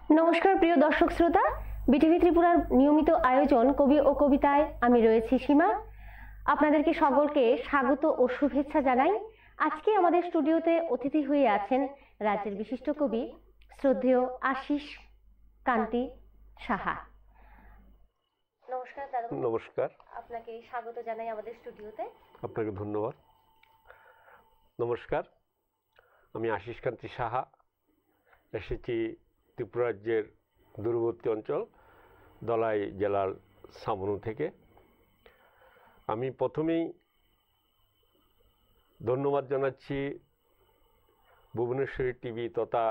নমস্কার প্রিয় দর্শক শ্রোতা, বিটিভি ত্রিপুরার নিয়মিত আয়োজন কবি ও কবিতায় আমি রয়েছি সীমা। আপনাদেরকে সকলকে স্বাগত ও শুভেচ্ছা জানাই। আজকে আমাদের স্টুডিওতে অতিথি হয়ে আছেন রাজ্যের বিশিষ্ট কবি শ্রদ্ধেয় আশিস কান্তি সাহা। নমস্কার দাদা। নমস্কার, আপনাকে স্বাগত জানাই আমাদের স্টুডিওতে। আপনাকে ধন্যবাদ। নমস্কার, আমি আশিস কান্তি সাহা, এসেছি ত্রিপুরা রাজ্যের দূরবর্তী অঞ্চল ধলাই জেলার সামনু থেকে। আমি প্রথমেই ধন্যবাদ জানাচ্ছি ভুবনেশ্বরী টিভি তথা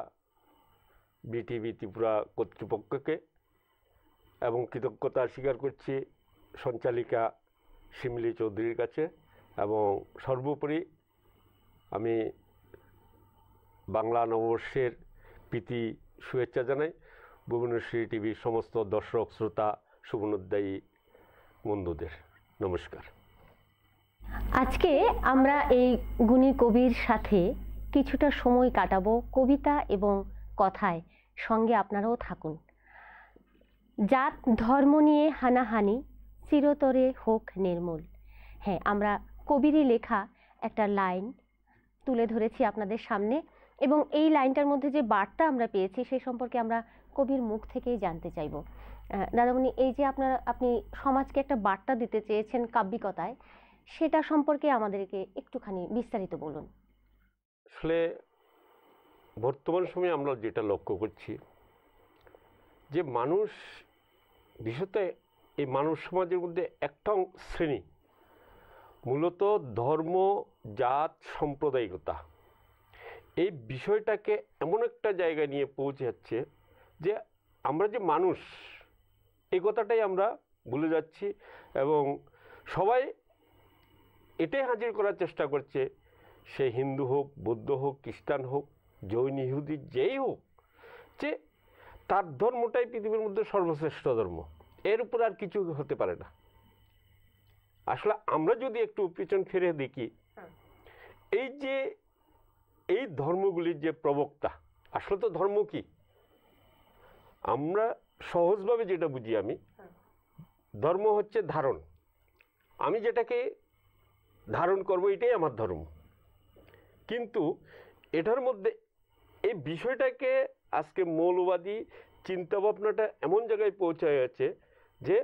বিটিভি ত্রিপুরা কর্তৃপক্ষকে এবং কৃতজ্ঞতা স্বীকার করছি সঞ্চালিকা শিমলি চৌধুরীর কাছে, এবং সর্বোপরি আমি বাংলা নববর্ষের প্রীতি শুভেচ্ছা জানাই ভুবনেশ্বরী টিভির সমস্ত দর্শক শ্রোতা শুভনোদ্যায়ী বন্ধুদের। নমস্কার। আজকে আমরা এই গুণী কবির সাথে কিছুটা সময় কাটাবো কবিতা এবং কথায়, সঙ্গে আপনারাও থাকুন। জাত ধর্ম নিয়ে হানাহানি চিরতরে হোক নির্মূল। হ্যাঁ, আমরা কবিরই লেখা একটা লাইন তুলে ধরেছি আপনাদের সামনে, এবং এই লাইনটার মধ্যে যে বার্তা আমরা পেয়েছি সেই সম্পর্কে আমরা কবির মুখ থেকেই জানতে চাইব। দাদামণি, এই যে আপনি সমাজকে একটা বার্তা দিতে চেয়েছেন কাব্যিকতায়, সেটা সম্পর্কে আমাদেরকে একটুখানি বিস্তারিত বলুন। আসলে বর্তমান সময়ে আমরা যেটা লক্ষ্য করছি যে মানুষ, বিশেষত এই মানব সমাজের মধ্যে একটা শ্রেণী মূলত ধর্ম, জাত, সাম্প্রদায়িকতা এই বিষয়টাকে এমন একটা জায়গায় নিয়ে পৌঁছে যাচ্ছে যে আমরা যে মানুষ এই কথাটাই আমরা ভুলে যাচ্ছি, এবং সবাই এটাই হাজির করার চেষ্টা করছে, সে হিন্দু হোক, বৌদ্ধ হোক, খ্রিস্টান হোক, জৈন, ইহুদি, যেই হোক, যে তার ধর্মটাই পৃথিবীর মধ্যে সর্বশ্রেষ্ঠ ধর্ম, এর উপর আর কিছু হতে পারে না। আসলে আমরা যদি একটু পিছন ফিরে দেখি, এই যে এই ধর্মগুলির যে প্রবক্তা, আসলে তো ধর্ম কি আমরা সহজভাবে যেটা বুঝি, আমি ধর্ম হচ্ছে ধারণ, আমি যেটাকে ধারণ করব এটাই আমার ধর্ম। কিন্তু এটার মধ্যে এই বিষয়টাকে আজকে মৌলবাদী চিন্তাভাবনাটা এমন জায়গায় পৌঁছে গেছে যে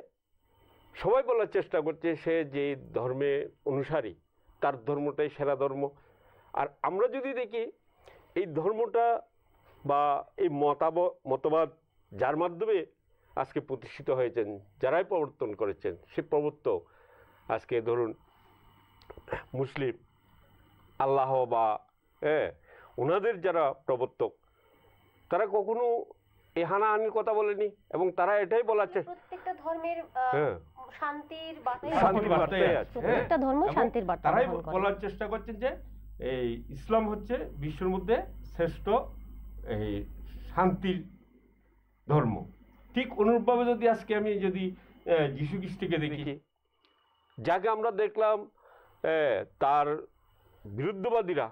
সবাই বলার চেষ্টা করছে সে যে ধর্মে অনুসারী তার ধর্মটাই সেরা ধর্ম। আর আমরা যদি দেখি এই ধর্মটা বা এই মতবাদ যার মাধ্যমে আজকে প্রতিষ্ঠিত হয়েছেন, যারাই প্রবর্তন করেছেন, সে প্রবর্তক আজকে ধরুন মুসলিম আল্লাহ বা ওনাদের যারা প্রবর্তক, তারা কখনো এই হানাহানির কথা বলেনি, এবং তারা এটাই বলাচ্ছে প্রত্যেকটা ধর্মের শান্তির বার্তাই আছে। প্রত্যেকটা ধর্ম শান্তির বার্তা তারাই বলার চেষ্টা করছেন যে এই ইসলাম হচ্ছে বিশ্বের মধ্যে শ্রেষ্ঠ এই শান্তির ধর্ম। ঠিক অনুরূপভাবে যদি আজকে আমি যদি যীশু খ্রিস্টকে দেখি, যাকে আমরা দেখলাম তার বিরুদ্ধবাদীরা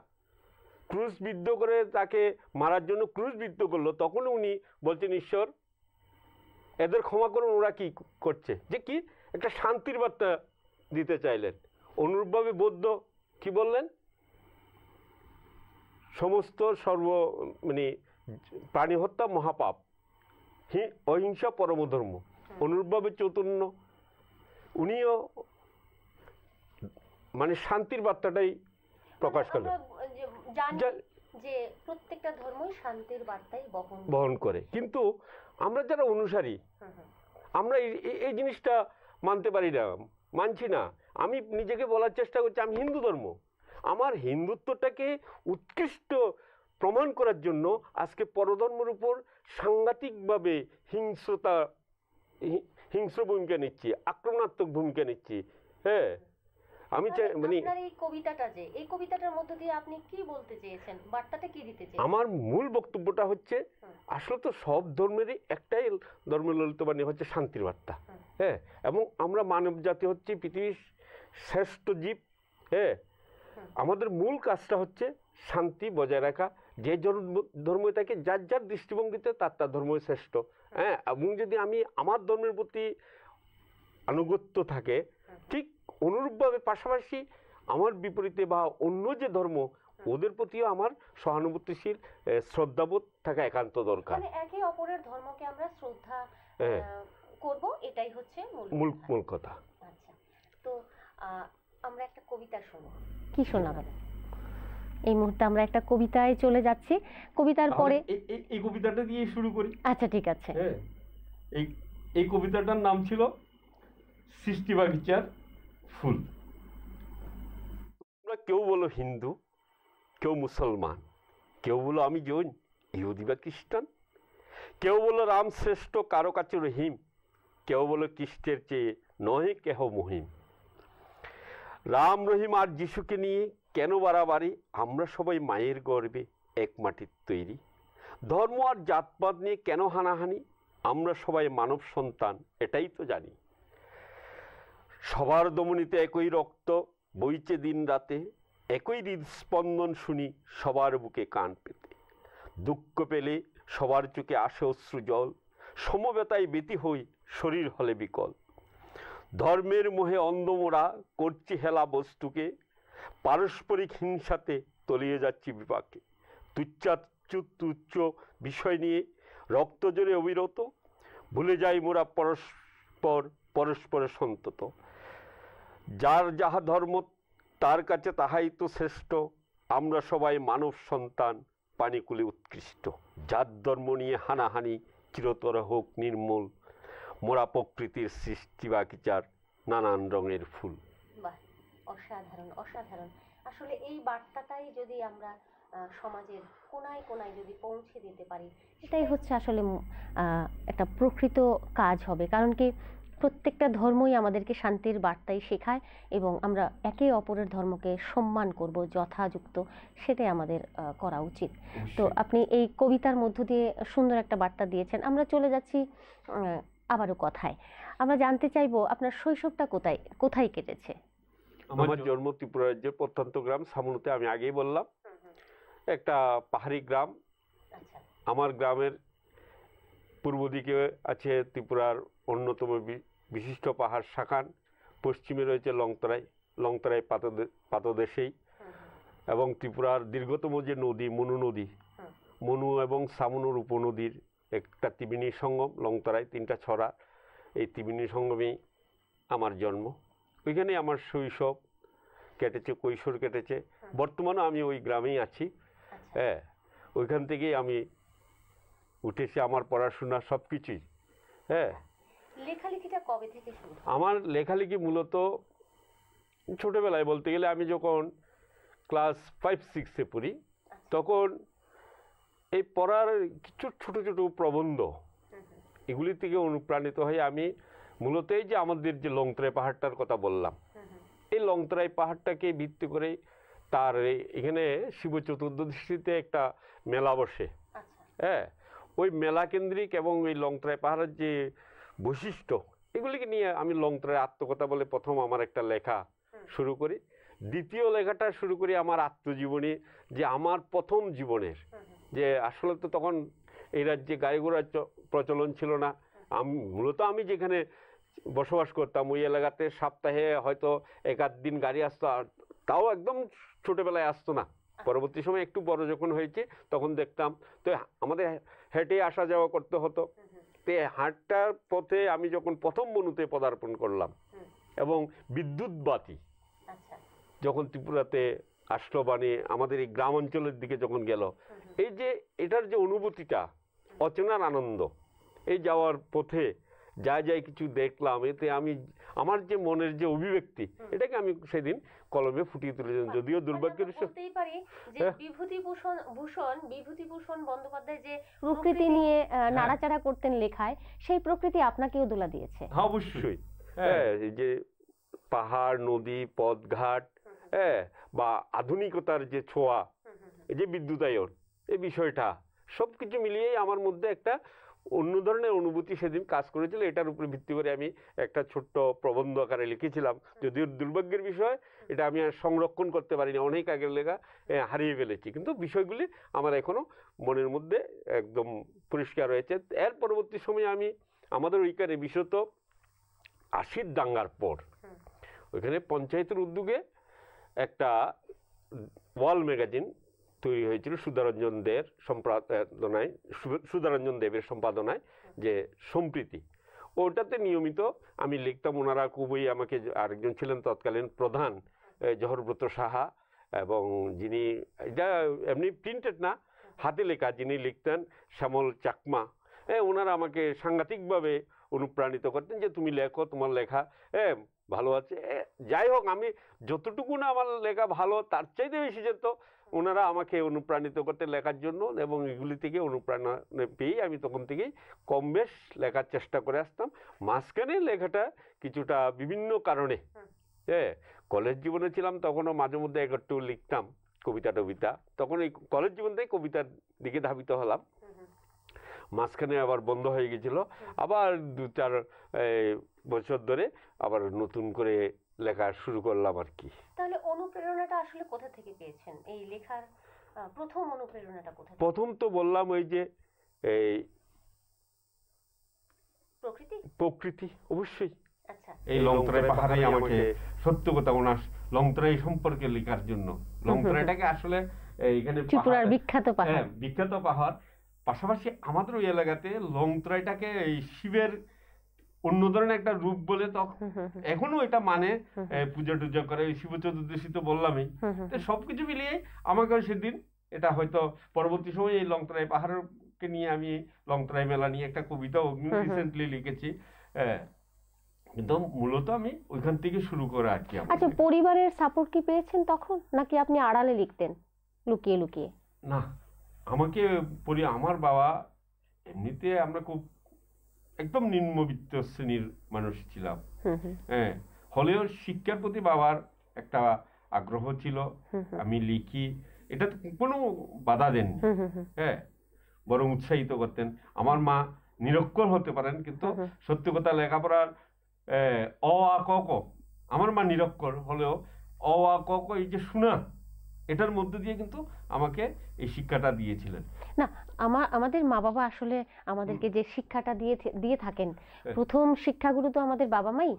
ক্রুশবিদ্ধ করে তাকে মারার জন্য ক্রুশবিদ্ধ করলো, তখন উনি বলছেন ঈশ্বর এদের ক্ষমা করুন, ওরা কি করছে, যে কি একটা শান্তির বার্তা দিতে চাইলেন। অনুরূপভাবে বৌদ্ধ কি বললেন, সমস্ত মানে প্রাণী হত্যা মহাপাপ, অহিংসা পরম ধর্ম। অনুরূপভাবে চৈতন্য উনিও মানে শান্তির বার্তাটাই প্রকাশ করলেন, যে প্রত্যেকটা ধর্মই শান্তির বার্তাই বহন করে। কিন্তু আমরা যারা অনুসারী, আমরা এই জিনিসটা মানতে পারি না, মানছি না। আমি নিজেকে বলার চেষ্টা করছি আমি হিন্দু ধর্ম, আমার হিন্দুত্বটাকে উৎকৃষ্ট প্রমাণ করার জন্য আজকে পরধর্মের উপর সাংঘাতিকভাবে হিংস্র ভূমিকা নিচ্ছি, আক্রমণাত্মক ভূমিকা নিচ্ছি। হ্যাঁ, আমি চাই মানে এই কবিতাটা, যে এই কবিতাটার মধ্য দিয়ে আপনি কি বলতে চেয়েছেন, বার্তাটা কি দিতে চেয়েছেন? আমার মূল বক্তব্যটা হচ্ছে আসলে তো সব ধর্মেরই একটাই ধর্মললিত বাণী হচ্ছে শান্তির বার্তা। হ্যাঁ, এবং আমরা মানব জাতি হচ্ছে পৃথিবীর শ্রেষ্ঠ জীব। হ্যাঁ, আমাদের মূল কাজটা হচ্ছে শান্তি বজায় রাখা, যে ধর্মই থাকে যার যার দৃষ্টিভঙ্গিতে তার ধর্মই শ্রেষ্ঠ। হ্যাঁ, এবং যদি আমি আমার ধর্মের প্রতি আনুগত্য থাকে, ঠিক অনুরূপভাবে পাশাপাশি আমার বিপরীতে বা অন্য যে ধর্ম ওদের প্রতিও আমার সহানুভূতিশীল শ্রদ্ধাবোধ থাকা একান্ত দরকার। মানে একে অপরের ধর্মকে আমরা শ্রদ্ধা করব, এটাই হচ্ছে মূল কথা। আচ্ছা, তো আমরা একটা কবিতা শুনব। কি শোনাবেন? এই মুহূর্তে আমরা একটা কবিতায় চলে যাচ্ছি। কবিতার পরে এই কবিতাটা দিয়ে শুরু করি। আচ্ছা, ঠিক আছে। হ্যাঁ, এই কবিতাটার নাম ছিল সৃষ্টি বাগিচার ফুল। তোমরা কেউ বলো হিন্দু, কেউ মুসলমান, কেউ বলো আমি জৈন, ইহুদি বা খ্রিস্টান, কেউ বলো রাম শ্রেষ্ঠ কারো কাছে রহিম, কেউ বলো খ্রিস্টের চেয়ে নহে কেহ মহিম। রাম রহিম আর যিশুকে নিয়ে কেন বাড়াবাড়ি, আমরা সবাই মায়ের গর্ভে এক মাটির তৈরি। ধর্ম আর জাতপাত নিয়ে কেন হানাহানি, আমরা সবাই মানব সন্তান এটাই তো জানি। সবার দমনিতে একই রক্ত বইছে দিন রাতে, একই হৃদস্পন্দন শুনি সবার বুকে কান পেতে। দুঃখ পেলে সবার চোখে আসে অশ্রু জল, সমবেতায় ব্যতি হই শরীর হলে বিকল। ধর্মের মোহে অন্ধমোড়া করছি হেলা বস্তুকে, পারস্পরিক হিংসাতে তলিয়ে যাচ্ছি বিপাকে। তুচ্ছ বিষয় নিয়ে রক্ত জোরে অবিরত, ভুলে যাই মোরা পরস্পরের সন্তত। যার যাহা ধর্ম তার কাছে তাহাই তো শ্রেষ্ঠ, আমরা সবাই মানব সন্তান পানিকুলে উৎকৃষ্ট। যার ধর্ম নিয়ে হানাহানি চিরতর হোক নির্মূল, মোরা প্রকৃতির সৃষ্টি বাগিচার নানান রঙের ফুল। বাহ, অসাধারণ অসাধারণ। আসলে এই বার্তাটাই যদি আমরা সমাজের কোনায় কোনায় যদি পৌঁছে দিতে পারি, এটাই হচ্ছে আসলে একটা প্রকৃত কাজ হবে। কারণ কি, প্রত্যেকটা ধর্মই আমাদেরকে শান্তির বার্তাই শেখায় এবং আমরা একে অপরের ধর্মকে সম্মান করব যথাযুক্ত, সেটাই আমাদের করা উচিত। তো আপনি এই কবিতার মধ্য দিয়ে সুন্দর একটা বার্তা দিয়েছেন। আমরা চলে যাচ্ছি আবারও কথায়। আমরা জানতে চাইবো আপনার শৈশবটা কোথায় কেটেছে? আমার জন্ম ত্রিপুরা রাজ্যের প্রত্যন্ত গ্রাম সামনুতে, আমি আগেই বললাম, একটা পাহাড়ি গ্রাম। আমার গ্রামের পূর্ব দিকে আছে ত্রিপুরার অন্যতম বিশিষ্ট পাহাড় শাখান, পশ্চিমে রয়েছে লংতরাই পাদদেশেই, এবং ত্রিপুরার দীর্ঘতম যে নদী মনু নদী, মনু এবং সামনুর উপনদীর একটা ত্রিবেণী সঙ্গম লংতরাই, 3টা ছড়া, এই ত্রিবেণী সঙ্গমেই আমার জন্ম। ওইখানে আমার শৈশব কেটেছে, কৈশোর কেটেছে। বর্তমানে আমি ওই গ্রামেই আছি। হ্যাঁ, ওইখান থেকেই আমি উঠেছি, আমার পড়াশোনা সব কিছুই। হ্যাঁ, লেখালেখিটা কবে থেকে শুরু? আমার লেখালেখি মূলত ছোটবেলায় বলতে গেলে আমি যখন ক্লাস 5-6-এ পড়ি, তখন এই পড়ার কিছু ছোট ছোট প্রবন্ধ, এগুলি থেকে অনুপ্রাণিত হয়ে আমি মূলত এই যে আমাদের যে লংতরাই পাহাড়টার কথা বললাম, এই লংতরাই পাহাড়টাকে ভিত্তি করে তার এখানে শিব চতুর্দশীতে একটা মেলা বসে। হ্যাঁ, ওই মেলা কেন্দ্রিক এবং ওই লংতরাই পাহাড়ের যে বৈশিষ্ট্য, এগুলিকে নিয়ে আমি লংতরাই আত্মকথা বলে প্রথম আমার একটা লেখা শুরু করি। দ্বিতীয় লেখাটা শুরু করি আমার আত্মজীবনী, যে আমার প্রথম জীবনের, যে আসলে তো তখন এই রাজ্যে গাড়ি ঘোড়ার প্রচলন ছিল না। আমি যেখানে বসবাস করতাম ওই এলাকাতে সপ্তাহে হয়তো 1-8 দিন গাড়ি আসতো, আর তাও একদম ছোটবেলায় আসতো না। পরবর্তী সময় একটু বড় যখন হয়েছে তখন দেখতাম, তো আমাদের হেঁটে আসা যাওয়া করতে হতো। তো হাঁটার পথে আমি যখন প্রথম মনুতে পদার্পণ করলাম এবং বিদ্যুৎ বাতি যখন ত্রিপুরাতে আসলো, মানে আমাদের এই গ্রাম অঞ্চলের দিকে যখন গেল, এই যে এটার যে অনুভূতিটা, অচেনার আনন্দ, এই যাওয়ার পথে যাই কিছু দেখলাম, এতে আমি আমার যে মনের যে অভিব্যক্তি, এটাকে আমি সেদিন কলমে ফুটিয়ে তুলেছিলাম। যদিও দুর্ভাগ্যের বলতেই পারি যে বিভূতিভূষণ বন্দ্যোপাধ্যায় যে প্রকৃতি নিয়ে নাড়াচাড়া করতেন লেখায়, সেই প্রকৃতি আপনাকেও দোলা দিয়েছে। অবশ্যই। হ্যাঁ, এই যে পাহাড়, নদী, পথঘাট, হ্যাঁ, বা আধুনিকতার যে ছোঁয়া, এই যে বিদ্যুতায়ন, এই বিষয়টা সবকিছু মিলিয়েই আমার মধ্যে একটা অন্য ধরনের অনুভূতি সেদিন কাজ করেছিল। এটার উপরে ভিত্তি করে আমি একটা ছোট্ট প্রবন্ধ আকারে লিখেছিলাম, যদিও দুর্ভাগ্যের বিষয় এটা আমি আর সংরক্ষণ করতে পারিনি, অনেক আগের লেখা, হারিয়ে ফেলেছি, কিন্তু বিষয়গুলি আমার এখনো মনের মধ্যে একদম পরিষ্কার রয়েছে। এর পরবর্তী সময়ে আমি আমাদের ওইখানে বিশেষত 80 দাঙ্গার পর ওইখানে পঞ্চায়েতের উদ্যোগে একটা ওয়াল ম্যাগাজিন তৈরি হয়েছিল সুধারঞ্জন দেবের সম্পাদনায়, যে সম্প্রীতি। ওটাতে নিয়মিত আমি লিখতাম। ওনারা খুবই আমাকে, আরেকজন ছিলেন তৎকালীন প্রধান জহরব্রত সাহা, এবং যিনি, এটা এমনি প্রিন্টেড না, হাতে লেখা, যিনি লিখতেন শ্যামল চাকমা, ওনারা আমাকে সাংঘাতিকভাবে অনুপ্রাণিত করতেন যে তুমি লেখো, তোমার লেখা ভালো আছে। যাই হোক, আমি যতটুকু না আমার লেখা ভালো, তার চাইতে বেশি যেত ওনারা আমাকে অনুপ্রাণিত করতে লেখার জন্য, এবং এগুলি থেকে অনুপ্রেরণা পেয়ে আমি তখন থেকেই কম বেশ লেখার চেষ্টা করে আসতাম। মাঝখানে লেখাটা কিছুটা বিভিন্ন কারণে, কলেজ জীবনে ছিলাম তখনও মাঝে মধ্যে একটু লিখতাম কবিতা, তখন এই কলেজ জীবন থেকে কবিতার দিকে ধাবিত হলাম। মাঝখানে আবার বন্ধ হয়ে গেছিল, আবার 2-4 বছর ধরে আবার নতুন করে লেখা শুরু করলাম আর কি। তাহলে অনুপ্রেরণাটা আসলে কোথা থেকে পেয়েছেন? এই লেখার প্রথম অনুপ্রেরণাটা কোথা থেকে? প্রথম তো বললাম ওই যে এই প্রকৃতি অবশ্যই। আচ্ছা, এই লংতরাই পাহাড়ে আমাকে সত্য কথা ওনার লংতরাই সম্পর্কে লেখার জন্য, লংতরাইটাকে আসলে এখানে ত্রিপুরার বিখ্যাত পাহাড়, বিখ্যাত পাহাড়, পাশাপাশি আমাদের ওই এলাকাতে লংতরাইটাকে এই শিবের অন্য ধরনের একটা রূপ বলে, তখন এখনো এটা মানে পূজা টুজা করে, শিব চতুর্দশী তো বললামই। সবকিছু মিলিয়ে আমাকে সেদিন, এটা হয়তো পরবর্তী সময় এই লংতরাই পাহাড়কে নিয়ে আমি লংতরাই মেলা নিয়ে একটা কবিতাও রিসেন্টলি লিখেছি, কিন্তু মূলত আমি ওইখান থেকে শুরু করে আর কি। আচ্ছা, পরিবারের সাপোর্ট কি পেয়েছেন তখন, নাকি আপনি আড়ালে লিখতেন লুকিয়ে লুকিয়ে? না, আমাকে আমার বাবা, এমনিতে আমরা খুব একদম নিম্নবিত্ত শ্রেণীর মানুষ ছিলাম, হলেও শিক্ষার প্রতি বাবার একটা আগ্রহ ছিল, আমি লিখি, এটা কোনো বাধা দেননি, বরং উৎসাহিত করতেন। আমার মা নিরক্ষর হতে পারেন, কিন্তু সত্যি কথা লেখাপড়ার অ আ ক ক, আমার মা নিরক্ষর হলেও অ আ ক ক এই যে শোনা, এটার মধ্যে দিয়ে কিন্তু আমাকে এই শিক্ষাটা দিয়েছিলেন। না, আমাদের মা বাবা আসলে আমাদেরকে যে শিক্ষাটা দিয়ে থাকেন, প্রথম শিক্ষাগুরু তো আমাদের বাবা মাই।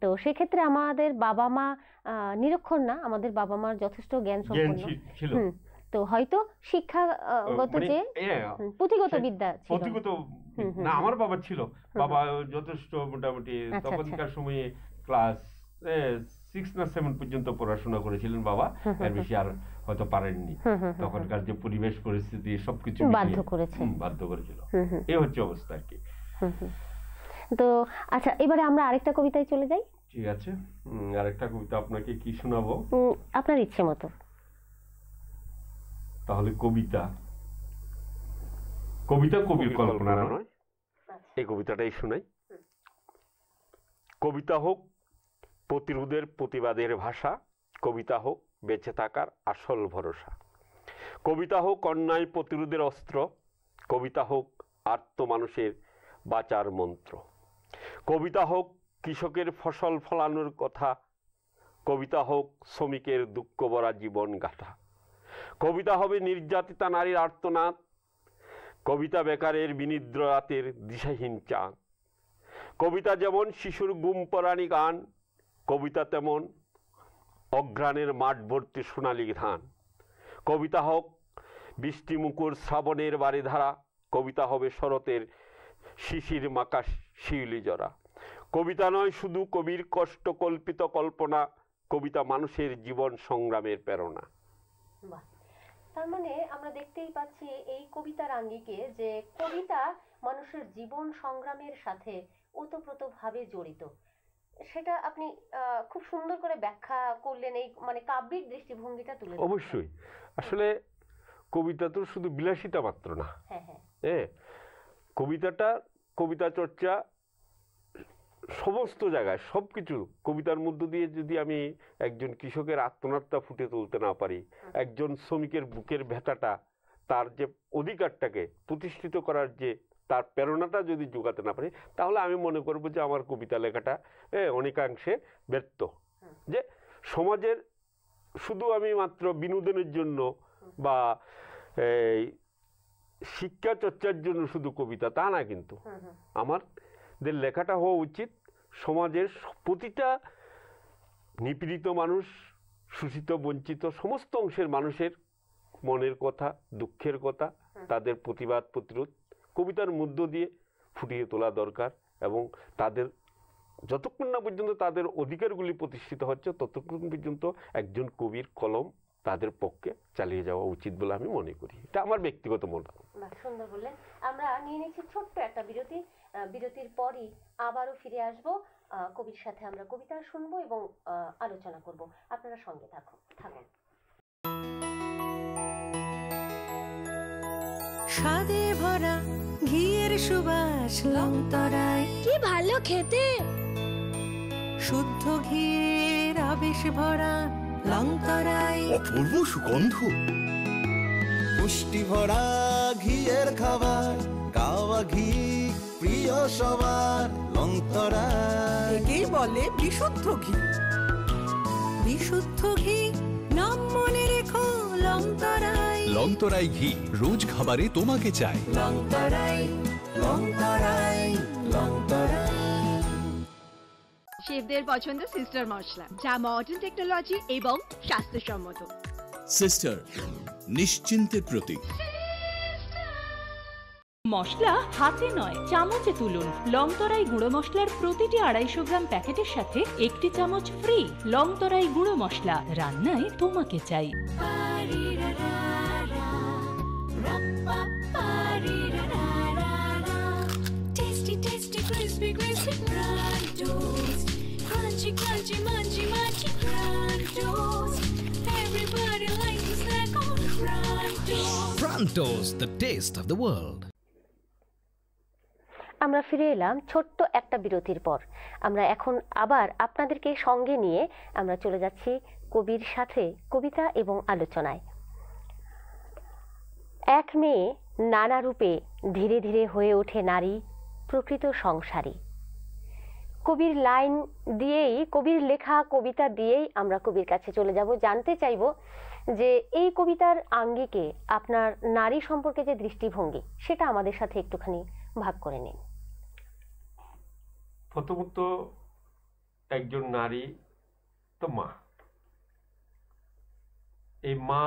তো সেক্ষেত্রে আমাদের বাবা মা নিরক্ষর না, আমাদের বাবা মার যথেষ্ট জ্ঞান সম্পন্ন ছিল। তো হয়তো শিক্ষাগত যে পুঁথিগত বিদ্যা ছিল, পুঁথিগত না, আমার বাবা ছিল, বাবা যথেষ্ট মোটামুটি তখনকার সময়ে ক্লাস 6 না 7 পর্যন্ত পড়াশোনা করেছিলেন বাবা, এর বেশি আর হয়তো পারেননি। তখনকার যে পরিবেশ পরিস্থিতি সবকিছু বাধ্য করেছিল, এই হচ্ছে অবস্থা আর কি। তো আচ্ছা, এবারে আমরা আরেকটা কবিতায় চলে যাই। ঠিক আছে, আরেকটা কবিতা আপনাকে কি শোনাবো? আপনার ইচ্ছে মতো। তাহলে কবিতা কবির কল্পনা নয়, এই কবিতাটাই শোনাই। কবিতা হোক প্রতিরোধের প্রতিবাদের ভাষা, কবিতা হোক বেঁচে থাকার আসল ভরসা, কবিতা হোক অন্যায় প্রতিরোধের অস্ত্র, কবিতা হোক আর্ত মানুষের বাঁচার মন্ত্র, কবিতা হোক কৃষকের ফসল ফলানোর কথা, কবিতা হোক শ্রমিকের দুঃখ ভরা জীবন গাথা, কবিতা হবে নির্যাতিতা নারীর আর্তনাদ, কবিতা বেকারের বিনিদ্র রাতের দিশাহীন চাঁদ, কবিতা যেমন শিশুর গুম পরাণী গান, কবিতা তেমন অঘ্রাণের মাঠ ভর্তি সোনালী ধান, কবিতা হোক বৃষ্টি মুকুর শ্রাবণের বারিধারা, কবিতা হবে শরতের শিশির মাকা শিউলি জরা, কবিতা নয় শুধু কবির কষ্ট কল্পিত কল্পনা, কবিতা মানুষের জীবন সংগ্রামের প্রেরণা। তার মানে আমরা দেখতেই পাচ্ছি এই কবিতার আঙ্গিকে যে কবিতা মানুষের জীবন সংগ্রামের সাথে ওতপ্রোতভাবে জড়িত, সেটা আপনি খুব সুন্দর করে ব্যাখ্যা করলেন, এই মানে কাব্যিক দৃষ্টিভঙ্গিটা তুলে। অবশ্যই, আসলে কবিতা তো শুধু বিলাসিতা মাত্র না, কবিতা চর্চা সমস্ত জায়গায় সবকিছু কবিতার মধ্য দিয়ে যদি আমি একজন কৃষকের আত্মনাত্মা ফুটে তুলতে না পারি, একজন শ্রমিকের বুকের ব্যথাটা, তার যে অধিকারটাকে প্রতিষ্ঠিত করার যে তার প্রেরণাটা যদি যোগাতে না পারি, তাহলে আমি মনে করব যে আমার কবিতা লেখাটা অনেকাংশে ব্যর্থ। যে সমাজের শুধু আমি মাত্র বিনোদনের জন্য বা শিক্ষা চর্চার জন্য শুধু কবিতা, তা না, কিন্তু আমাদের লেখাটা হওয়া উচিত সমাজের প্রতিটা নিপীড়িত মানুষ, শোষিত বঞ্চিত সমস্ত অংশের মানুষের মনের কথা, দুঃখের কথা, তাদের প্রতিবাদ প্রতিরোধ কবিতার মধ্য দিয়ে ফুটিয়ে তোলা দরকার। এবং তাদের যতক্ষণ না পর্যন্ত তাদের অধিকারগুলি প্রতিষ্ঠিত হচ্ছে, ততক্ষণ পর্যন্ত একজন কবির কলম তাদের পক্ষে চালিয়ে যাওয়া উচিত বলে আমি মনে করি। এটা আমার ব্যক্তিগত মতামত। সুন্দর বললেন। আমরা নিয়ে নিচ্ছি ছোট্ট একটা বিরতি। বিরতির পরই আবারও ফিরে আসব, কবির সাথে আমরা কবিতা শুনবো এবং আলোচনা করব। আপনারা সঙ্গে থাকুন। স্বাদে ভরা ঘিয়ের সুবাস লংতরায়, কি ভালো খেতে। শুদ্ধ ঘিয়ের আবেশ ভরা লংতরায়, অপূর্ব সুগন্ধ। পুষ্টি ভরা ঘিয়ের খাবার, গাওয়া ঘি প্রিয় সবার লংতরায়। একেই বলে বিশুদ্ধ ঘি। বিশুদ্ধ ঘি নাম মনে রেখো লংতরায়। লংতরাই ঘি রোজ খাবারে তোমাকে চাই। লংতরায়, লংতরায়, লংতরায়। শেফদের পছন্দ সিস্টার মশলা, যা মডার্ন টেকনোলজি এবং স্বাস্থ্যসম্মত। সিস্টার, নিশ্চিন্তের প্রতীক। মশলা হাতে নয় চামচে তুলুন। লংতরাই গুঁড়ো মশলার প্রতিটি 250 গ্রাম প্যাকেটের সাথে 1টি চামচ ফ্রি। লংতরাই গুঁড়ো মশলা, রান্নায় তোমাকে চাই। Tasty, tasty, crispy, crispy Prontos. Crunchy, crunchy, munchy, munchy Prontos. Everybody likes to snack on Prontos. Prontos, the taste of the world. আমরা ফিরে এলাম ছোট্ট একটা বিরতির পর। আমরা এখন আবার আপনাদেরকে সঙ্গে নিয়ে আমরা চলে যাচ্ছি কবির সাথে কবিতা এবং আলোচনায়। এক মেয়ে নানা রূপে ধীরে ধীরে হয়ে ওঠে নারী, প্রকৃত সংসারী। কবির লাইন দিয়েই, কবির লেখা কবিতা দিয়েই আমরা কবির কাছে চলে যাব, জানতে চাইব যে এই কবিতার আঙ্গিকে আপনার নারী সম্পর্কে যে দৃষ্টিভঙ্গি, সেটা আমাদের সাথে একটুখানি ভাগ করে নিন। প্রথমত একজন নারী তো মা। এই মা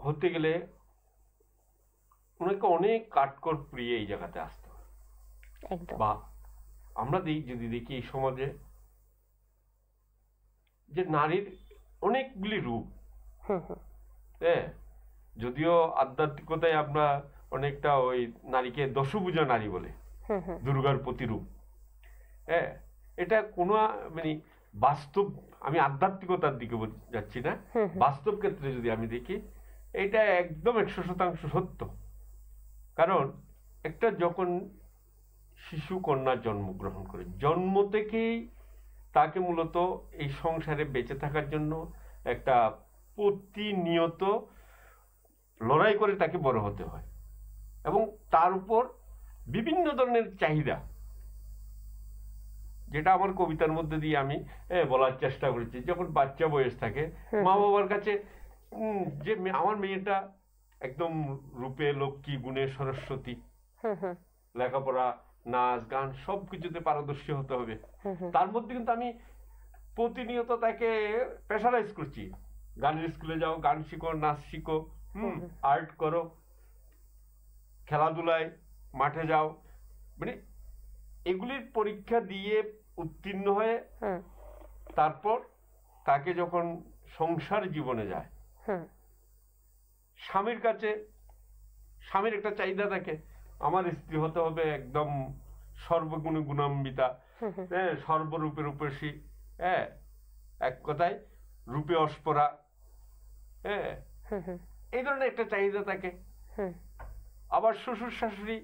হতে গেলে ওনাকে অনেক কাঠকর প্রিয় এই জায়গাতে আসতে হয়। বা আমরা যদি দেখি এই সমাজে যে নারীর অনেকগুলি রূপ, হ্যাঁ, যদিও আধ্যাত্মিকতায় আমরা অনেকটা ওই নারীকে দশভুজা নারী বলে, দুর্গার প্রতিরূপ। হ্যাঁ, এটা কোনো মানে বাস্তব, আমি আধ্যাত্মিকতার দিকে যাচ্ছি না, বাস্তব ক্ষেত্রে যদি আমি দেখি এটা একদম 100% সত্য। কারণ একটা যখন শিশু কন্যা জন্মগ্রহণ করে, জন্ম থেকেই তাকে মূলত এই সংসারে বেঁচে থাকার জন্য একটা প্রতিনিয়ত লড়াই করে তাকে বড় হতে হয়। এবং তার উপর বিভিন্ন ধরনের চাহিদা, যেটা আমার কবিতার মধ্যে দিয়ে আমি বলার চেষ্টা করেছি। যখন বাচ্চা বয়স থাকে, মা বাবার কাছে যে আমার মেয়েটা একদম রূপে লক্ষ্মী, গুণে সরস্বতী, লেখাপড়া, নাচ গান সবকিছুতে পারদর্শী হতে হবে, তার মধ্যে কিন্তু আমি প্রতিনিয়ত তাকে প্রেশারাইজ করছি। গানের স্কুলে যাও, গান শিখো, নাচ শিখো, আর্ট করো, খেলাধুলায় মাঠে যাও, মানে এগুলির পরীক্ষা দিয়ে উত্তীর্ণ হয়ে তারপর তাকে যখন সংসার জীবনে যায়, স্বামীর কাছে, স্বামীর একটা চাহিদা থাকে, আমার স্ত্রী হতে হবে একদম সর্বগুণে গুণান্বিতা, হ্যাঁ, সর্বরূপে রূপসী, হ্যাঁ, এক কথায় রূপে অস্পরা, হ্যাঁ, এই ধরনের একটা চাহিদা থাকে। আবার শ্বশুর শাশুড়ি,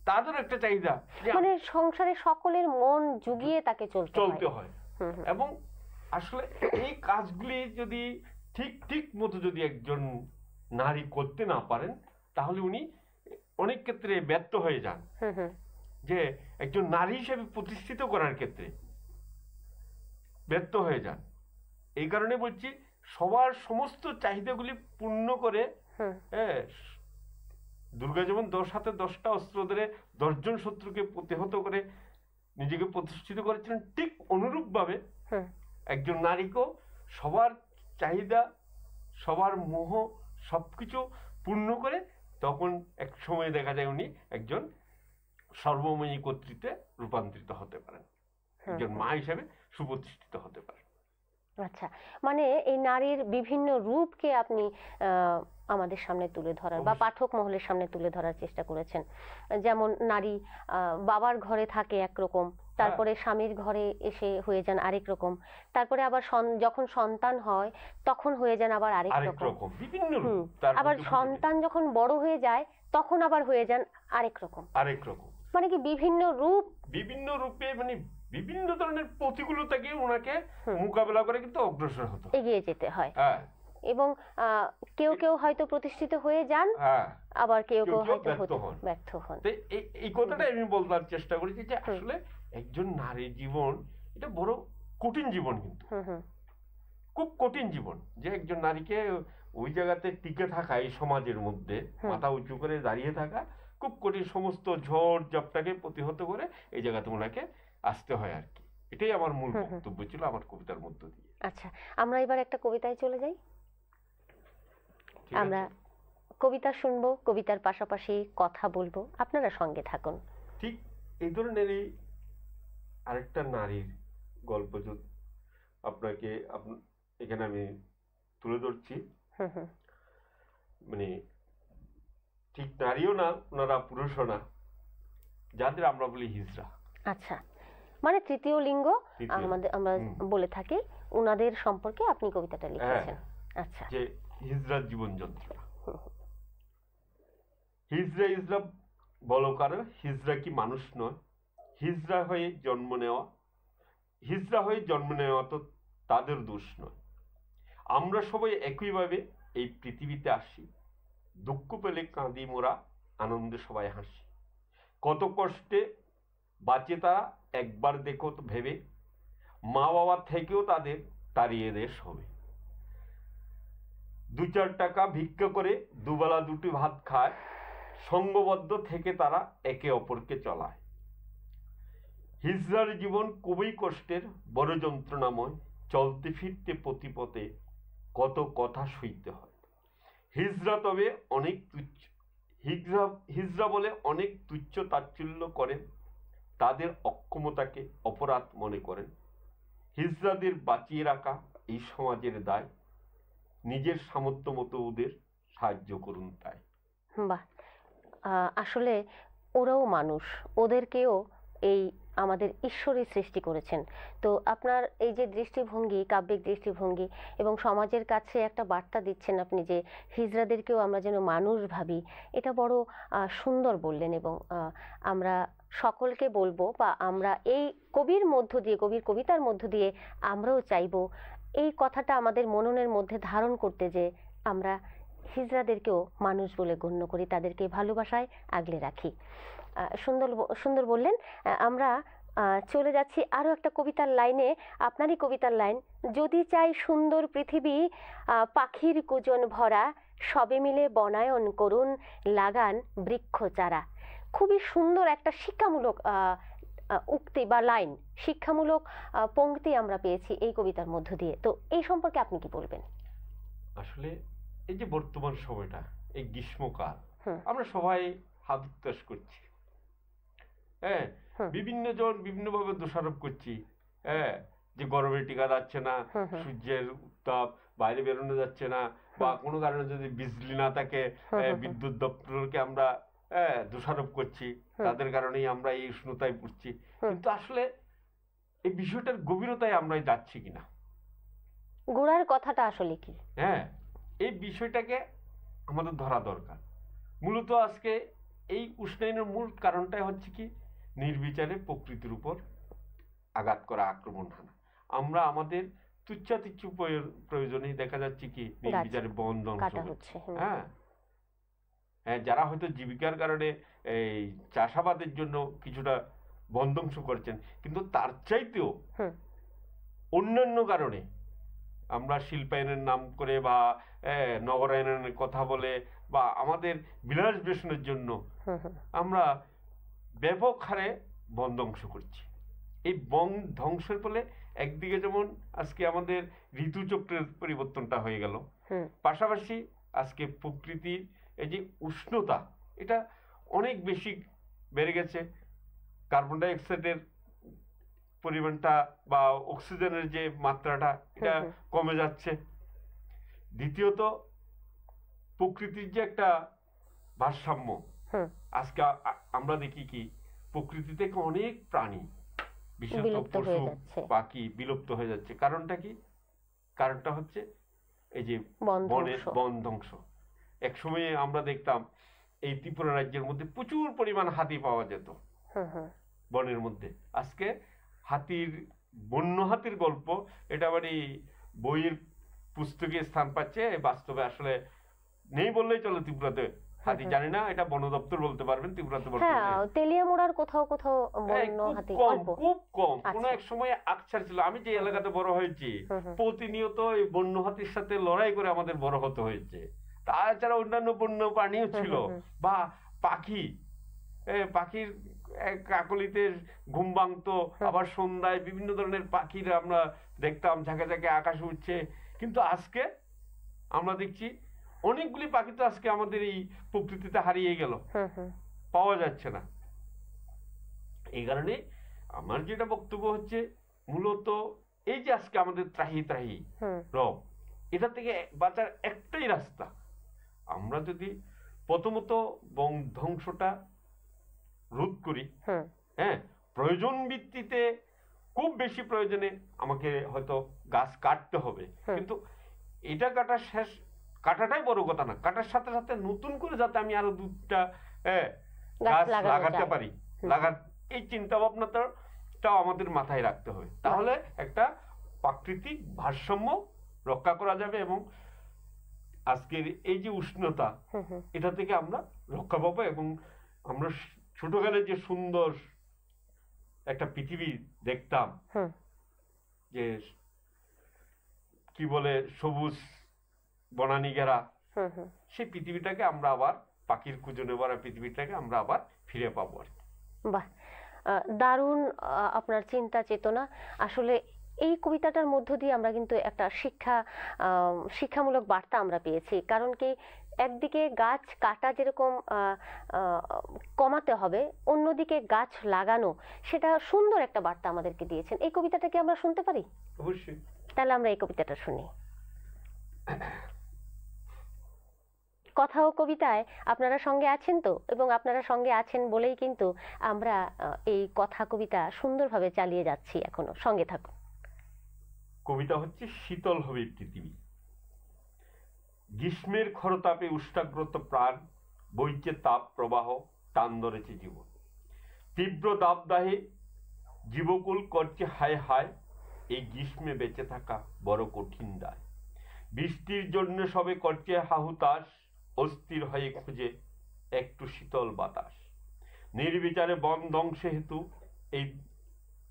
তাদের একটা চাহিদা, মানে সংসারে সকলের মন জুগিয়ে তাকে চলতে হয়। এবং আসলে এই কাজগুলি যদি ঠিক মতো যদি একজন নারী করতে না পারেন, তাহলে উনি অনেক ক্ষেত্রে ব্যর্থ হয়ে যান, যে একজন নারী হিসেবে প্রতিষ্ঠিত করার ক্ষেত্রে ব্যর্থ হয়ে যান। এই কারণে বলছি, সবার সমস্ত চাহিদাগুলি পূর্ণ করে, হ্যাঁ, দুর্গা যেমন 10 হাতে 10টা অস্ত্র ধরে 10 জন শত্রুকে প্রতিহত করে নিজেকে প্রতিষ্ঠিত করেছিলেন, ঠিক অনুরূপভাবে একজন নারীকেও সবার চাহিদা, সবার মোহ সবকিছু পূর্ণ করে তখন এক সময় দেখা যায় উনি একজন সর্বময়ী কর্তৃত্বে রূপান্তরিত হতে পারেন, একজন মা হিসেবে সুপ্রতিষ্ঠিত হতে পারেন। আচ্ছা, মানে এই নারীর বিভিন্ন রূপকে আপনি আমাদের সামনে তুলে ধরার বা পাঠক মহলের সামনে তুলে ধরার চেষ্টা করেছেন। যেমন নারী বাবার ঘরে থাকে একরকম, তারপরে স্বামীর ঘরে এসে হয়ে যান আরেক রকম, তারপরে আবার যখন সন্তান হয় তখন হয়ে যান আবার আরেক রকম, বিভিন্ন রূপ। আবার সন্তান যখন বড় হয়ে যায় তখন আবার হয়ে যান আরেক রকম। মানে কি বিভিন্ন রূপে, মানে বিভিন্ন ধরনের প্রতিকূলতাকে ওনাকে মোকাবেলা করে কিন্তু অগ্রসর হতে হয়, এগিয়ে যেতে হয়। এবং কেউ কেউ হয়তো প্রতিষ্ঠিত হয়ে যান, আবার কেউ কেউ হয়তো ব্যর্থ হন। এই কথাটা আমি বলবার চেষ্টা করেছি যে আসলে একজন নারীর জীবন এটা বড় কঠিন জীবন, কিন্তু খুব কঠিন জীবন, যে একজন নারীকে ওই জায়গাতে টিকে থাকা, এই সমাজের মধ্যে মাথা উঁচু করে দাঁড়িয়ে থাকা খুব কঠিন। সমস্ত ঝড় ঝাপটাকে প্রতিহত করে এই জায়গাতে ওনাকে আসতে হয় আর কি। এটাই আমার মূল বক্তব্য ছিল আমার কবিতার মধ্য দিয়ে। আচ্ছা, আমরা এবার একটা কবিতায় চলে যাই। আমরা কবিতা শুনবো, কবিতার পাশাপাশি কথা বলবো, আপনারা সঙ্গে থাকুন। ঠিক এই ধরনেরই আরেকটা নারীর গল্প আপনাকে এখানে আমি তুলে ধরছি। মানে ঠিক নারীও না, ওনারা পুরুষও না, যাদের আমরা বলি হিজড়া। আচ্ছা, মানে তৃতীয় লিঙ্গ আমরা বলে থাকি, ওনাদের সম্পর্কে আপনি কবিতাটা লিখেছেন। আচ্ছা, যে হিজড়ার জীবন যন্ত্রণা। হিজড়া বলো কারো, হিজড়া কি মানুষ নয়? হিজড়া হয়ে জন্ম নেওয়া তো তাদের দোষ নয়। আমরা সবাই একইভাবে এই পৃথিবীতে আসি, দুঃখ পেলে কাঁদি মোরা, আনন্দে সবাই হাসি। কত কষ্টে বাঁচে তারা একবার দেখো তো ভেবে, মা বাবা থেকেও তাদের তাড়িয়ে দেশ হবে। 2-4 টাকা ভিক্ষা করে দুবেলা দুটি ভাত খায়, সঙ্গবদ্ধ থেকে তারা একে অপরকে চলায়। হিজড়ার জীবন খুবই কষ্টের, বড় যন্ত্রণাময়, চলতে ফিরতে প্রতিপথে কত কথা সইতে হয়। হিজড়া বলে অনেক তুচ্ছ তাচ্ছিল্য করেন, তাদের অক্ষমতাকে অপরাধ মনে করেন। হিজড়াদের বাঁচিয়ে রাখা এই সমাজের দায়, নিজের সামর্থ্য মতো ওদের সাহায্য করুন তাই। বাহ, আসলে ওরাও মানুষ, ওদেরকেও এই আমাদের ঈশ্বরই সৃষ্টি করেছেন। তো আপনার এই যে দৃষ্টিভঙ্গি, কাব্যিক দৃষ্টিভঙ্গি এবং সমাজের কাছে একটা বার্তা দিচ্ছেন আপনি, যে হিজড়াদেরকেও আমরা যেন মানুষ ভাবি, এটা বড় সুন্দর বললেন। এবং আমরা সকলকে বলবো, বা আমরা এই কবির মধ্য দিয়ে, কবির কবিতার মধ্য দিয়ে আমরাও চাইবো এই কথাটা আমাদের মননের মধ্যে ধারণ করতে, যে আমরা হিজড়াদেরকেও মানুষ বলে গণ্য করি, তাদেরকে ভালোবাসায় আগলে রাখি। সুন্দর বললেন। আমরা চলে যাচ্ছি আরও একটা কবিতার লাইনে, আপনারই কবিতার লাইন। যদি চাই সুন্দর পৃথিবী পাখির কুজন ভরা, সবে মিলে বনায়ন করুন, লাগান বৃক্ষ চারা। খুবই সুন্দর একটা শিক্ষামূলক উক্তি বা লাইন, শিক্ষামূলক পংক্তি আমরা পেয়েছি এই কবিতার মধ্য দিয়ে। তো এই সম্পর্কে আপনি কি বলবেন? আসলে এই যে বর্তমান সময়টা, এই গ্রীষ্মকাল, আমরা সবাই হাত উত্তাস করছি, হ্যাঁ, বিভিন্ন জন বিভিন্নভাবে দোষারোপ করছি, হ্যাঁ, যে গরমে টিকা যাচ্ছে না, সূর্যের উত্তাপ, বাইরে বেরোনো যাচ্ছে না, বা কোনো কারণে যদি বিজলি না থাকে বিদ্যুৎ দপ্তরকে আমরা দোষারোপ করছি, তাদের কারণেই আমরা এই উষ্ণতায় পড়ছি। কিন্তু আসলে এই বিষয়টার গভীরতায় আমরা যাচ্ছি কিনা, গোড়ার কথাটা আসলে কি, হ্যাঁ, এই বিষয়টাকে আমাদের ধরা দরকার। মূলত আজকে এই উষ্ণায়নের মূল কারণটাই হচ্ছে কি, নির্বিচারে প্রকৃতির উপর আঘাত করা, আক্রমণ হানা। আমরা আমাদের তুচ্ছাতুচ্ছ প্রয়োজনেই দেখা যাচ্ছে কি নির্বিচারে বন ধ্বংস হচ্ছে, হ্যাঁ। হ্যাঁ, যারা হয়তো জীবিকার কারণে এই চাষাবাদের জন্য কিছুটা বন্ধংশ করছেন, কিন্তু তার চাইতেও অন্যান্য কারণে আমরা শিল্পায়নের নাম করে বা নগরায়নের কথা বলে বা আমাদের বিলাস বেশনের জন্য আমরা ব্যাপক হারে বন ধ্বংস করছি। এই বন ধ্বংসের ফলে একদিকে যেমন আজকে আমাদের ঋতুচক্রের পরিবর্তনটা হয়ে গেল, পাশাপাশি আজকে প্রকৃতির এই যে উষ্ণতা এটা অনেক বেশি বেড়ে গেছে। কার্বন ডাই অক্সাইডের পরিমাণটা বা অক্সিজেনের যে মাত্রাটা এটা কমে যাচ্ছে। দ্বিতীয়ত প্রকৃতির যে একটা ভারসাম্য, আজকে আমরা দেখি কি প্রকৃতি থেকে অনেক প্রাণী বিশেষত পশু পাখি বিলুপ্ত হয়ে যাচ্ছে। কারণটা কি? কারণটা হচ্ছে এই যে বন ধ্বংস। এক সময়ে আমরা দেখতাম এই ত্রিপুরা রাজ্যের মধ্যে প্রচুর পরিমাণ হাতি পাওয়া যেত বনের মধ্যে। আজকে হাতির বন্য হাতির গল্প এটা মানে বইয়ের পুস্তকে স্থান পাচ্ছে, বাস্তবে আসলে নেই বললেই চলে ত্রিপুরাতে। হাতি জানি না, এটা বন দপ্তর বলতে পারবেন ত্রিপুরাতে বর্তমানে। তেলিয়ামুড়ার কোথাও কোথাও বন্য হাতি খুব কম। কোন এক সময় আকছার ছিল। আমি যে এলাকাতে বড় হয়েছি প্রতিনিয়ত এই বন্য হাতির সাথে লড়াই করে আমাদের বড় হতে হয়েছে। তাছাড়া অন্যান্য বন্য প্রাণীও ছিল বা পাখি, পাখির কাকলিতে ঘুম ভাঙতো, আবার সন্ধ্যায় বিভিন্ন ধরনের পাখিরা আমরা দেখতাম ঝাঁকে ঝাঁকে আকাশে উঠছে। কিন্তু আজকে আমরা দেখছি অনেকগুলি পাখি তো আজকে আমাদের এই প্রকৃতিতে হারিয়ে গেল, পাওয়া যাচ্ছে না। এই কারণে আমার যেটা বক্তব্য হচ্ছে মূলত এই যে আজকে আমাদের ত্রাহি ত্রাহি রব, এটা থেকে বাঁচার একটাই রাস্তা। আমরা যদি প্রথমত বন ধ্বংসটা রোধ করি, হ্যাঁ, প্রয়োজন ভিত্তিতে খুব বেশি প্রয়োজনে আমাকে হয়তো গাছ কাটতে হবে, কিন্তু এটা কাটাটাই বড় কথা না। কাটার সাথে সাথে নতুন করে যাতে আমি আরো দুটা গাছ লাগাতে পারি, এই চিন্তা ভাবনাটাও আমাদের মাথায় রাখতে হবে। তাহলে একটা প্রাকৃতিক ভারসাম্য রক্ষা করা যাবে এবং আজকের এই যে উষ্ণতা এটা থেকে আমরা রক্ষা পাবো এবং আমরা ছোটকালে যে সুন্দর একটা পৃথিবী দেখতাম, যে কি বলে সবুজ বনানী ঘেরা, সেই পৃথিবীটাকে আমরা আবার পাখির কুজনে ভরা পৃথিবীটাকে আমরা আবার ফিরে পাবো আর কি। বাহ, দারুণ আপনার চিন্তা চেতনা। আসলে এই কবিতাটার মধ্য দিয়ে আমরা কিন্তু একটা শিক্ষামূলক বার্তা আমরা পেয়েছি। কারণ কি, একদিকে গাছ কাটা যেরকম কমাতে হবে, অন্যদিকে গাছ লাগানো, সেটা সুন্দর একটা বার্তা আমাদেরকে দিয়েছেন। এই কবিতাটা কি আমরা শুনতে পারি? অবশ্যই। তাহলে আমরা এই কবিতাটা শুনি। কথা ও কবিতায় আপনারা সঙ্গে আছেন তো, এবং আপনারা সঙ্গে আছেন বলেই কিন্তু আমরা এই কথা কবিতা সুন্দরভাবে চালিয়ে যাচ্ছি। এখনো সঙ্গে থাকুন। কবিতা হচ্ছে শীতল হবে পৃথিবী। গ্রীষ্মের খরতাপে উষ্ণাগ্রত প্রাণ, বইছে তাপ প্রবাহ, টান ধরেছে জীবন। তীব্র দাবদাহে জীবকুল করছে হায় হায়, এই গ্রীষ্মে বেঁচে থাকা বড় কঠিন দায়। বৃষ্টির জন্য সবে করছে হাহুতাশ, অস্থির হয়ে খুঁজে একটু শীতল বাতাস। নির্বিচারে বন ধ্বংস হেতু এই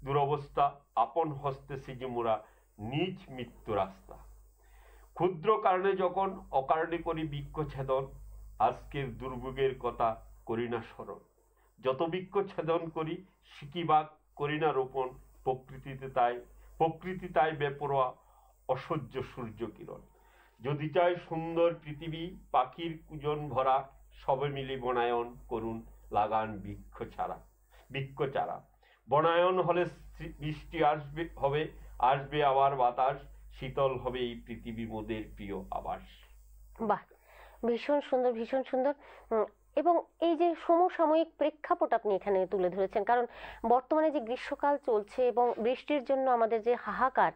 দুরবস্থা, আপন হস্তে সিজে মোরা নিজ মৃত্যু রাস্তা। ক্ষুদ্র কারণে যখন অকারণে করি বৃক্ষ ছেদন, আজকের দুর্ভোগের কথা করি না স্মরণ। যত বৃক্ষ ছেদন করি শিকিবাগ করি না রোপণ, প্রকৃতি তাই বেপরোয়া অসহ্য সূর্য কিরণ। যদি চাই সুন্দর পৃথিবী পাখির কুজন ভরা, সবে মিলে বনায়ন করুন লাগান বৃক্ষ চারা। বনায়ন হলে বৃষ্টি আসবে আবার বাতাস, শীতল হবে এই পৃথিবী মোদের প্রিয় আবাস। বাহ, ভীষণ সুন্দর, ভীষণ সুন্দর। এবং এই যে সমসাময়িক প্রেক্ষাপট আপনি এখানে তুলে ধরেছেন, কারণ বর্তমানে যে গ্রীষ্মকাল চলছে এবং বৃষ্টির জন্য আমাদের যে হাহাকার,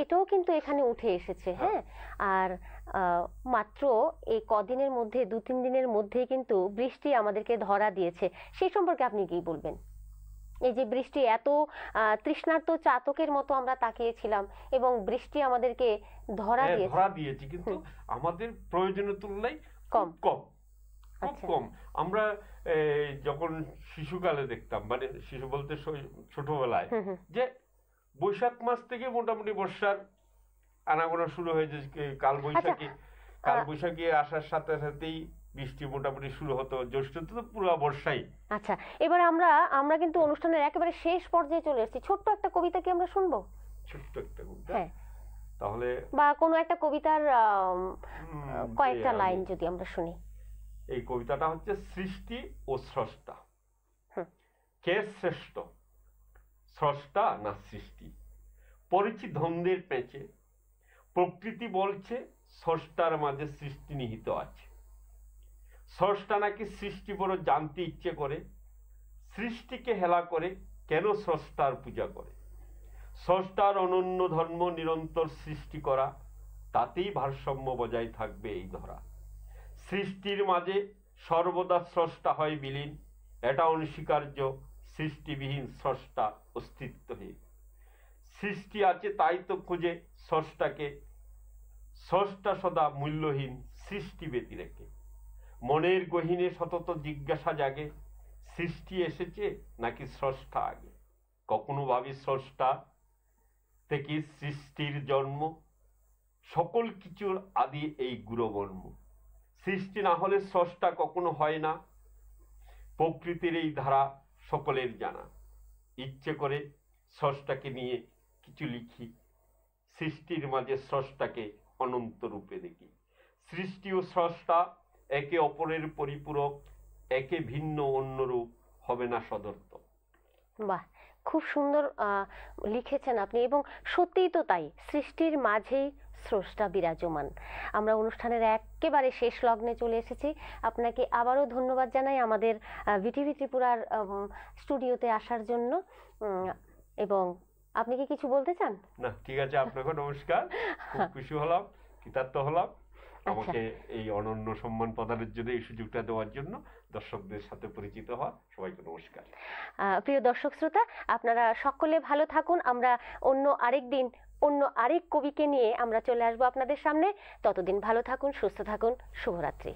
এটাও কিন্তু এখানে উঠে এসেছে। হ্যাঁ, আর মাত্র এই কদিনের মধ্যে, 2-3 দিনের মধ্যেই কিন্তু বৃষ্টি আমাদেরকে ধরা দিয়েছে। সেই সম্পর্কে আপনি কি বলবেন? এই যে বৃষ্টি এত তৃষ্ণার্ত চাতকের মতো আমরা তাকিয়েছিলাম এবং বৃষ্টি আমাদেরকে ধরা দিয়েছে, কিন্তু আমাদের প্রয়োজনের তুলনায় কম। খুব আচ্ছা। কম। আমরা যখন শিশুকালে দেখতাম, মানে শিশু বলতে ছোটবেলায়, যে বৈশাখ মাস থেকে মোটামুটি বর্ষার আনাগোনা শুরু হয়ে যে কাল বৈশাখী আসার সাথে সাথেই বৃষ্টি মোটামুটি শুরু হতো, জ্যৈষ্ঠ তো পুরো বর্ষাই। আচ্ছা, এবার আমরা কিন্তু অনুষ্ঠানের একেবারে শেষ পর্যায়ে চলে এসেছি। ছোট্ট একটা কবিতা কি আমরা শুনবো? ছোট্ট একটা কবিতা? হ্যাঁ, তাহলে বা কোনো একটা কবিতার কয়েকটা লাইন যদি আমরা শুনি। এই কবিতাটা হচ্ছে সৃষ্টি ও স্রষ্টা। কে শ্রেষ্ঠ, স্রষ্টা না সৃষ্টি? পড়েছি দ্বন্দ্বের পেঁচে, প্রকৃতি বলছে স্রষ্টার মাঝে সৃষ্টি নিহিত আছে। স্রষ্টা নাকি সৃষ্টি বড় জানতে ইচ্ছে করে, সৃষ্টিকে হেলা করে কেন স্রষ্টার পূজা করে? স্রষ্টার অনন্য ধর্ম নিরন্তর সৃষ্টি করা, তাতেই ভারসাম্য বজায় থাকবে এই ধরা। সৃষ্টির মাঝে সর্বদা স্রষ্টা হয় বিলীন, এটা অনস্বীকার্য, সৃষ্টিবিহীন স্রষ্টা অস্তিত্বহীন। সৃষ্টি আছে তাই তো খুঁজে স্রষ্টাকে, স্রষ্টা সদা মূল্যহীন সৃষ্টি ব্যতিরেকে। মনের গহীনে সতত জিজ্ঞাসা জাগে, সৃষ্টি এসেছে নাকি স্রষ্টা আগে? কখনো ভাবি স্রষ্টা থেকে সৃষ্টির জন্ম, সকল কিছুর আদি এই গুরুবর্ম। সৃষ্টি না হলে স্রষ্টা কখনো হয় না, প্রকৃতির এই ধারা সকলের জানা। ইচ্ছে করে স্রষ্টাকে নিয়ে কিছু লিখি, সৃষ্টির মাঝে স্রষ্টাকে অনন্ত রূপে দেখি। সৃষ্টি ও স্রষ্টা একে অপরের পরিপূরক, একে ভিন্ন অন্য রূপ হবে না সদর্থ। বাহ, খুব সুন্দর লিখেছেন আপনি, এবং সত্যিই তো তাই, সৃষ্টির মাঝেই স্রষ্টা বিরাজমান। আমরা অনুষ্ঠানের একেবারে শেষ লগ্নে চলে এসেছি। আপনাকে আবারও ধন্যবাদ জানাই আমাদের ভিটিভি ত্রিপুরার স্টুডিওতে আসার জন্য। এবং আপনি কি কিছু বলতে চান? না, ঠিক আছে, আপনাকে নমস্কার। খুব খুশি হলাম, কৃতার্থ হলাম আমাকে এই অনন্য সম্মান প্রদানের জন্য, এই সুযোগটা দেওয়ার জন্য, দর্শকদের সাথে পরিচিত হওয়া। সবাইকে নমস্কার। প্রিয় দর্শক শ্রোতা, আপনারা সকলে ভালো থাকুন। আমরা অন্য আরেক কবিকে নিয়ে আমরা চলে আসবো আপনাদের সামনে। ততদিন ভালো থাকুন, সুস্থ থাকুন। শুভরাত্রি।